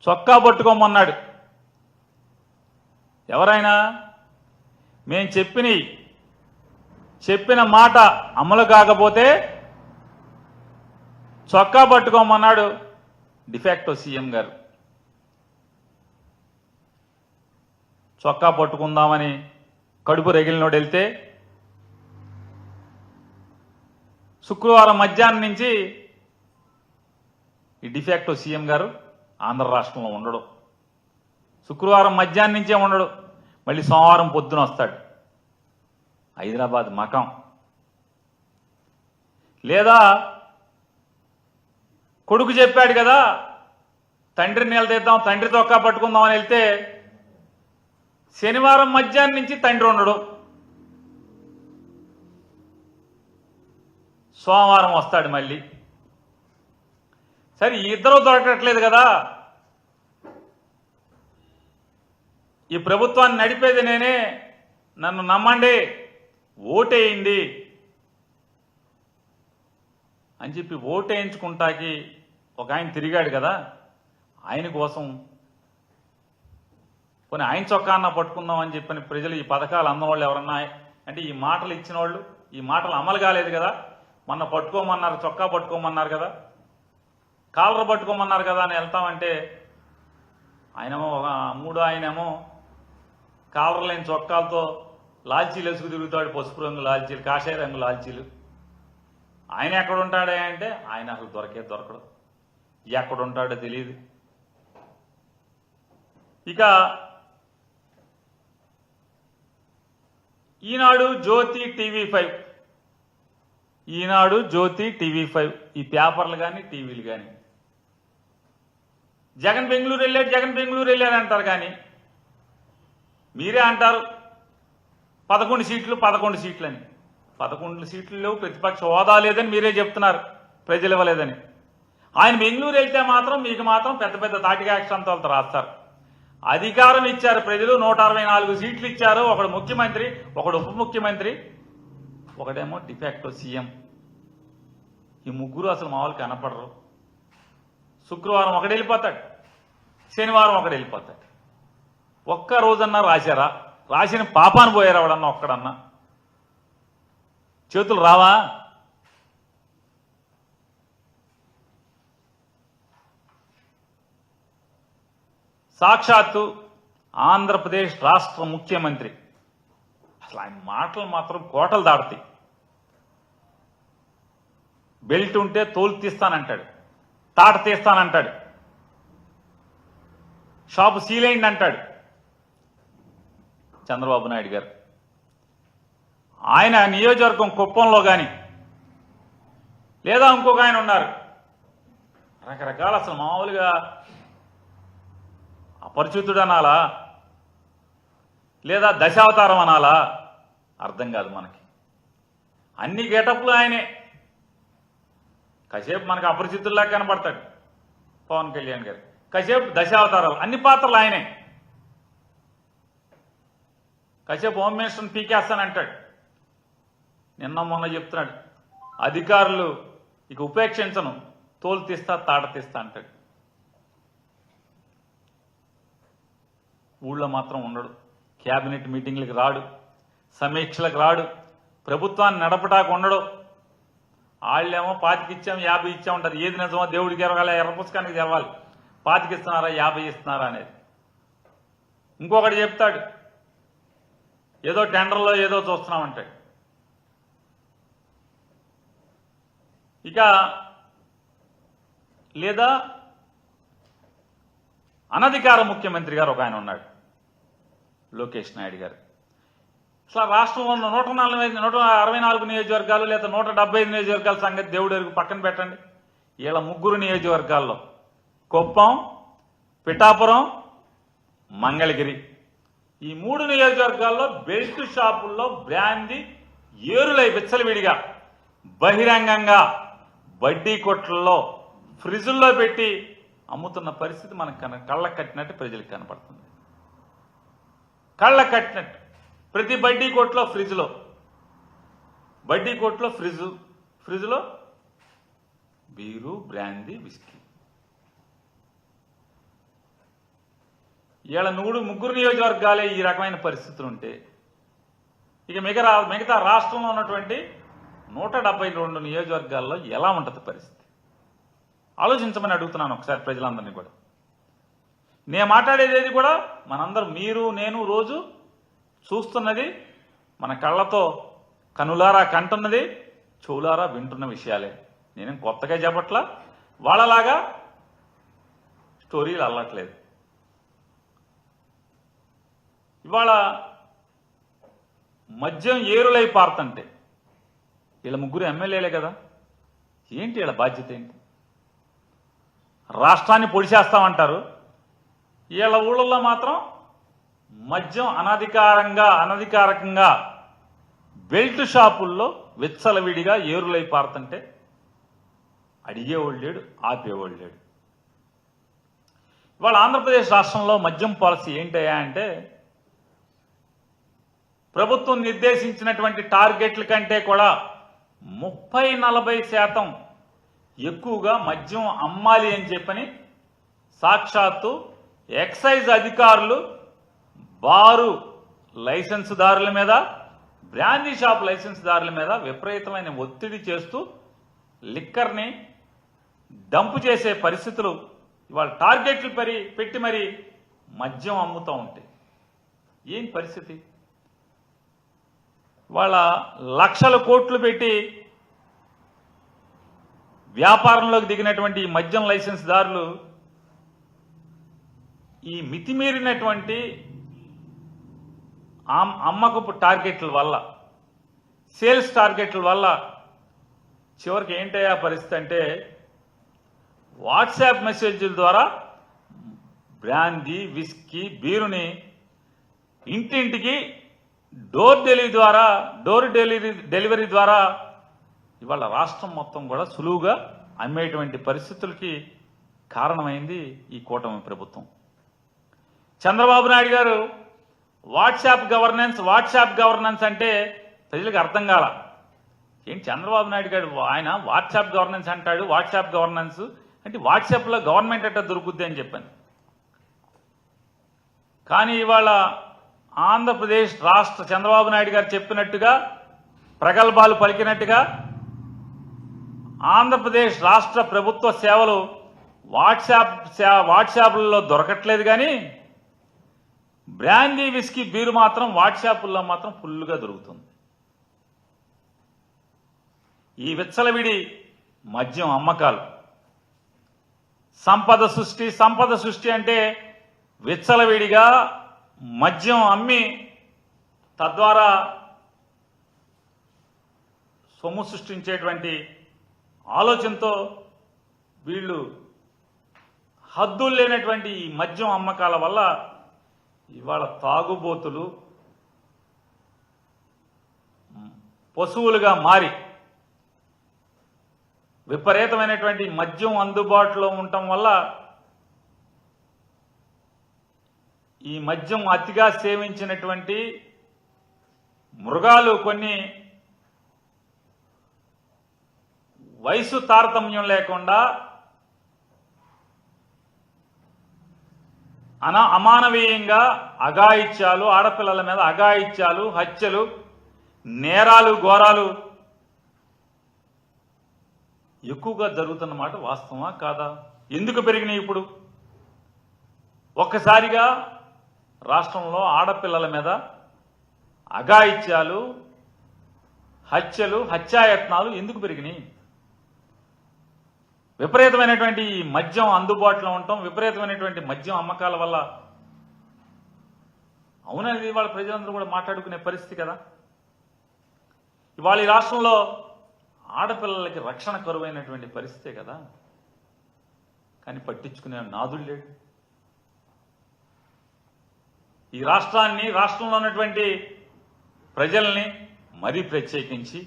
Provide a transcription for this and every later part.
చొక్కా పట్టుకోమన్నాడు. ఎవరైనా మేం చెప్పిన మాట అమలు కాకపోతే చొక్కా పట్టుకోమన్నాడు డిఫాక్టో సీఎం గారు. చొక్కా పట్టుకుందామని కడుపు రగిలినోడు వెళ్తే శుక్రవారం మధ్యాహ్నం నుంచి ఈ డిఫాక్టో సీఎం గారు ఆంధ్ర రాష్ట్రంలో ఉండడు. శుక్రవారం మధ్యాహ్నం నుంచే ఉండడు. మళ్ళీ సోమవారం పొద్దున వస్తాడు హైదరాబాద్ మకాం. లేదా కొడుకు చెప్పాడు కదా తండ్రిని నిలదీద్దాం, తండ్రి చొక్కా పట్టుకుందాం అని వెళ్తే శనివారం మధ్యాహ్నం నుంచి తండ్రి ఉండడు. సోమవారం వస్తాడు మళ్ళీ. సరే ఇద్దరూ దొరకట్లేదు కదా, ఈ ప్రభుత్వాన్ని నడిపేది నేనే, నన్ను నమ్మండి, ఓటేయండి అని చెప్పి ఓటేయించుకుంటాకి ఒక ఆయన తిరిగాడు కదా, ఆయన కోసం పోనీ ఆయన చొక్కా అన్న పట్టుకుందాం అని చెప్పని ప్రజలు ఈ పథకాలు అందవాళ్ళు ఎవరన్నా, అంటే ఈ మాటలు ఇచ్చిన వాళ్ళు ఈ మాటలు అమలు కాలేదు కదా, మొన్న పట్టుకోమన్నారు, చొక్కా పట్టుకోమన్నారు కదా, కాలర్ పట్టుకోమన్నారు కదా అని వెళ్తామంటే ఆయనేమో ఆయనేమో కాలర్ లేని చొక్కాలతో లాల్చీలు వేసుకు తిరుగుతాడు, పసుపు రంగు లాల్చీలు, కాషాయ రంగు లాల్చీలు. ఆయన ఎక్కడ ఉంటాడే అంటే ఆయన అసలు దొరకడు, ఎక్కడ ఉంటాడో తెలియదు. ఇక ఈనాడు, జ్యోతి, టీవీ5, ఈనాడు, జ్యోతి, టీవీ5 ఈ పేపర్లు కానీ టీవీలు కానీ జగన్ బెంగళూరు వెళ్ళాడు అంటారు. కానీ మీరే అంటారు 11 సీట్లు అని. 11 సీట్లు లేవు, ప్రతిపక్ష హోదా లేదని మీరే చెప్తున్నారు, ప్రజలు ఇవ్వలేదని. ఆయన బెంగళూరు వెళ్తే మాత్రం మీకు మాత్రం పెద్ద పెద్ద తాటిగా అక్షంతాలతో రాస్తారు. అధికారం ఇచ్చారు ప్రజలు, 164 సీట్లు ఇచ్చారు. ఒకడు ముఖ్యమంత్రి, ఒకడు ఉప ముఖ్యమంత్రి, ఒకడేమో డిఫాక్టో సీఎం. ఈ ముగ్గురు అసలు మామూలు కనపడరు. శుక్రవారం ఒకడు వెళ్ళిపోతాడు, శనివారం ఒకడు వెళ్ళిపోతాడు. ఒక్క రోజన్నా రాశారా? రాసిన పాపాను పోయారు ఎవడన్నా ఒక్కడన్నా? చేతులు రావా? సాక్షాత్తు ఆంధ్రప్రదేశ్ రాష్ట్ర ముఖ్యమంత్రి, అసలు ఆయన మాటలు మాత్రం కోటలు దాడుతాయి. బెల్ట్ ఉంటే తోలు తీస్తానంటాడు, తాట తీస్తానంటాడు, షాపు సీలైంది అంటాడు చంద్రబాబు నాయుడు గారు. ఆయన నియోజకవర్గం కుప్పంలో కానీ లేదా ఇంకొక ఆయన ఉన్నారు, రకరకాల అసలు మామూలుగా అపరిచితుడు అనాలా లేదా దశావతారం అనాలా అర్థం కాదు మనకి. అన్ని గెటప్లు ఆయనే. కాసేపు మనకు అపరిచితుల్లా కనబడతాడు పవన్ కళ్యాణ్ గారు, కాసేపు దశావతారాలు, అన్ని పాత్రలు ఆయనే. కాసేపు హోమ్ మినిస్టర్ని పీకేస్తానంటాడు, నిన్న మొన్న చెప్తున్నాడు అధికారులు ఇక ఉపేక్షించను, తోలు తీస్తా తాట తీస్తా అంటాడు. ఊళ్ళో మాత్రం ఉండడు, క్యాబినెట్ మీటింగ్లకు రాడు, సమీక్షలకు రాడు, ప్రభుత్వాన్ని నడపటాకు ఉండడు. వాళ్ళేమో 25 ఇచ్చాం 50 ఇచ్చాం ఉంటారు. ఏది నిజమో దేవుడికి ఎరగాలి, ఎర్ర పుస్తకానికి తెరవాలి, 25 ఇస్తున్నారా 50 ఇస్తున్నారా అనేది. ఇంకొకటి చెప్తాడు ఏదో టెండర్లో ఏదో చూస్తున్నామంటాడు. ఇక లేదా అనధికార ముఖ్యమంత్రి గారు ఒక ఆయన ఉన్నాడు, లోకేష్ నాయుడు గారు. అసలు రాష్ట్రంలో ఉన్న 164 నియోజకవర్గాలు లేదా 175 నియోజకవర్గాల సంగతి దేవుడి వరకు పక్కన పెట్టండి. వీళ్ళ 3 నియోజకవర్గాల్లో కుప్పం, పిఠాపురం, మంగళగిరి, ఈ 3 నియోజకవర్గాల్లో బెల్ట్ షాపుల్లో బ్రాందీ ఏరులై విచ్చలవిడిగా బహిరంగంగా వడ్డీ కొట్లలో ఫ్రిడ్జుల్లో పెట్టి అమ్ముతున్న పరిస్థితి మనకు కళ్ళకు కట్టినట్టు ప్రజలకు కనపడుతుంది. కళ్ళకు కట్టినట్టు ప్రతి బడ్డీ కొట్లో ఫ్రిడ్జ్లో బీరు, బ్రాందీ, విస్కీ. ఇవాళ ముగ్గురు నియోజకవర్గాలే ఈ రకమైన పరిస్థితులు ఉంటే ఇక మిగతా రాష్ట్రంలో ఉన్నటువంటి 172 నియోజకవర్గాల్లో ఎలా ఉంటుంది పరిస్థితి ఆలోచించమని అడుగుతున్నాను ఒకసారి ప్రజలందరినీ కూడా. నేను మాట్లాడేది కూడా మనందరం మీరు నేను రోజు చూస్తున్నది, మన కళ్ళతో కనులారా కంటున్నది, చెవులారా వింటున్న విషయాలే. నేనేం కొత్తగా చెప్పట్లా, వాళ్ళలాగా స్టోరీలు అల్లట్లేదు. ఇవాళ మద్యం ఏరులై పారుతుంటే వీళ్ళ ముగ్గురు ఎమ్మెల్యేలే కదా, ఏంటి వీళ్ళ బాధ్యత ఏంటి? రాష్ట్రాన్ని పొడిచేస్తామంటారు, వీళ్ళ ఊళ్ళల్లో మాత్రం మద్యం అనధికారికంగా బెల్ట్ షాపుల్లో విచ్చలవిడిగా ఏరులై పారుతుంటే అడిగేవాళ్ళు లేడు, ఆపేవాళ్ళు లేడు. ఇవాళ ఆంధ్రప్రదేశ్ రాష్ట్రంలో మద్యం పాలసీ ఏంటయ్యా అంటే, ప్రభుత్వం నిర్దేశించినటువంటి టార్గెట్ల కంటే కూడా 30-40% ఎక్కువగా మద్యం అమ్మాలి అని చెప్పని సాక్షాత్తు ఎక్సైజ్ అధికారులు బారు లైసెన్సుదారుల మీద, బ్రాందీ షాప్ లైసెన్సుదారుల మీద విపరీతమైన ఒత్తిడి చేస్తూ లిక్కర్ని డంపు చేసే పరిస్థితులు ఇవాళ టార్గెట్లు పెట్టి మరి మద్యం అమ్ముతూ ఉంటాయి. ఏం పరిస్థితి? వాళ్ళ లక్షల కోట్లు పెట్టి వ్యాపారంలోకి దిగినటువంటి ఈ మద్యం లైసెన్స్దారులు ఈ మితిమీరినటువంటి అమ్మకపు టార్గెట్ల వల్ల, సేల్స్ టార్గెట్ల వల్ల చివరికి ఏంటయ్యా పరిస్థితి అంటే, వాట్సాప్ మెసేజ్ల ద్వారా బ్రాందీ, విస్కీ, బీరుని ఇంటింటికి డోర్ డెలివరీ ద్వారా ఇవాళ రాష్ట్రం మొత్తం కూడా సులువుగా అమ్మేటువంటి పరిస్థితులకి కారణమైంది ఈ కూటమి ప్రభుత్వం. చంద్రబాబు నాయుడు గారు వాట్సాప్ గవర్నెన్స్ అంటే ప్రజలకు అర్థం కాల. ఏంటి చంద్రబాబు నాయుడు గారు ఆయన వాట్సాప్ గవర్నెన్స్ అంటాడు, వాట్సాప్ గవర్నెన్స్ అంటే వాట్సాప్లో గవర్నమెంట్ అట్ట దొరుకుద్ది అని చెప్పాను. కానీ ఇవాళ ఆంధ్రప్రదేశ్ రాష్ట్ర చంద్రబాబు నాయుడు గారు చెప్పినట్టుగా, ప్రగల్భాలు పలికినట్టుగా ఆంధ్రప్రదేశ్ రాష్ట్ర ప్రభుత్వ సేవలు వాట్సాప్లలో దొరకట్లేదు. కానీ బ్రాందీ, విస్కీ, బీరు మాత్రం వాట్సాప్ల్లో మాత్రం ఫుల్గా దొరుకుతుంది. ఈ విచ్చలవిడి మద్యం అమ్మకాలు సంపద సృష్టి అంటే విచ్చలవిడిగా మద్యం అమ్మి తద్వారా సొమ్ము సృష్టించేటువంటి ఆలోచనతో వీళ్ళు హద్దులు లేనటువంటి ఈ మద్యం అమ్మకాల వల్ల ఇవాళ తాగుబోతులు పశువులుగా మారి విపరీతమైనటువంటి మద్యం అందుబాటులో ఉండటం వల్ల ఈ మద్యం అతిగా సేవించినటువంటి మృగాలు కొన్ని వయసు తారతమ్యం లేకుండా అమానవీయంగా అఘాయిత్యాలు, ఆడపిల్లల మీద అఘాయిత్యాలు, హత్యలు, నేరాలు, ఘోరాలు ఎక్కువగా జరుగుతున్నమాట వాస్తవమా కాదా? ఎందుకు పెరిగినాయి ఇప్పుడు? ఒక్కసారిగా రాష్ట్రంలో ఆడపిల్లల మీద అఘాయిత్యాలు, హత్యలు, హత్యాయత్నాలు ఎందుకు పెరిగినాయి? విపరీతమైనటువంటి మద్యం అందుబాటులో ఉండటం, విపరీతమైనటువంటి మద్యం అమ్మకాల వల్ల. అవునది ఇవాళ ప్రజలందరూ కూడా మాట్లాడుకునే పరిస్థితి కదా. ఇవాళ ఈ రాష్ట్రంలో ఆడపిల్లలకి రక్షణ కరువైనటువంటి పరిస్థితే కదా. కానీ పట్టించుకునే నాదుడు లేడు. ఈ రాష్ట్రంలో ఉన్నటువంటి ప్రజల్ని మరీ ప్రత్యేకించి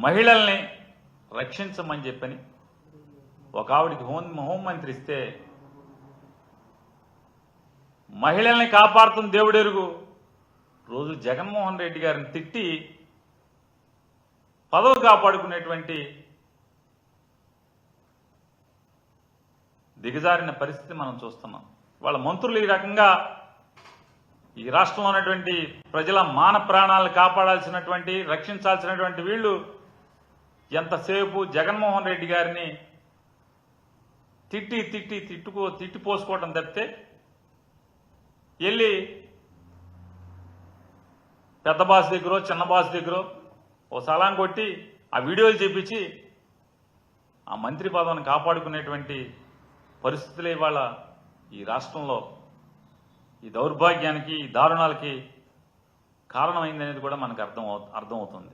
మహిళల్ని రక్షించమని చెప్పని ఒక ఆవిడికి హోంమంత్రి ఇస్తే, మహిళల్ని కాపాడుతున్న దేవుడెరుగు రోజు జగన్మోహన్ రెడ్డి గారిని తిట్టి పదవి కాపాడుకునేటువంటి దిగజారిన పరిస్థితి మనం చూస్తున్నాం. వాళ్ళ మంత్రులు ఈ రకంగా ఈ రాష్ట్రంలో ఉన్నటువంటి ప్రజల మాన ప్రాణాలను కాపాడాల్సినటువంటి, రక్షించాల్సినటువంటి వీళ్ళు ఎంతసేపు జగన్మోహన్ రెడ్డి గారిని తిట్టిపోసుకోవటం తప్పితే వెళ్ళి పెద్ద బాస్ దగ్గర చిన్న బాస్ దగ్గర ఓ సలాం కొట్టి ఆ వీడియోలు చూపించి ఆ మంత్రి పదవిని కాపాడుకునేటువంటి పరిస్థితులు ఇవాళ ఈ రాష్ట్రంలో ఈ దౌర్భాగ్యానికి, ఈ దారుణాలకి కారణమైందనేది కూడా మనకు అర్థమవుతుంది.